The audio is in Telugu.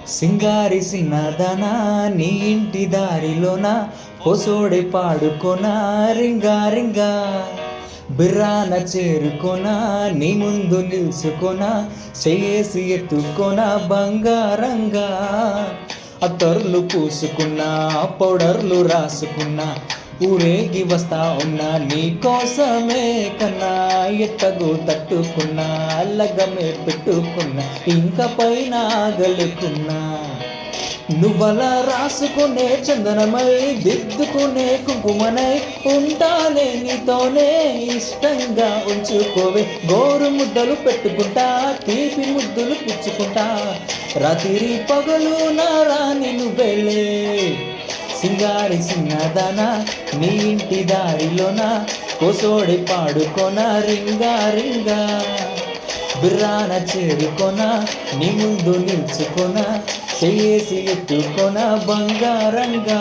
సింగారి సిన్నదనా నీ ఇంటి దారిలోన పొసోడి పాడుకొనా రింగా రింగా బిర్రాన చేరుకొనా నీ ముందు నిల్చుకొనా చేసి ఎత్తుకొనా బంగారంగా అత్తర్లు పూసుకున్నా పౌడర్లు రాసుకున్నా ఊరేగి వస్తా ఉన్నా నీ కోసమే కన్నా ఎట్టగో తట్టుకున్నా అల్లగమే పెట్టుకున్నా ఇంకా పైన ఆగలేకున్నా నువ్వలా రాసుకునే చందనమై దిద్దుకునే కుంకుమనై ఉంటానే నీతోనే ఇష్టంగా ఉంచుకోవే గోరు ముద్దలు పెట్టుకుంటా తీపి ముద్దులు పుచ్చుకుంటా రాత్రి పగలు నా రాణి నువ్వెలే సింగారి సిన్నదానా నీ ఇంటి దారిలోన కోసోడి పాడుకొన రింగా రింగా బిర్రాన చేరుకొన నీ ముందు నిల్చుకొన చేసి ఎత్తుకొన బంగారంగా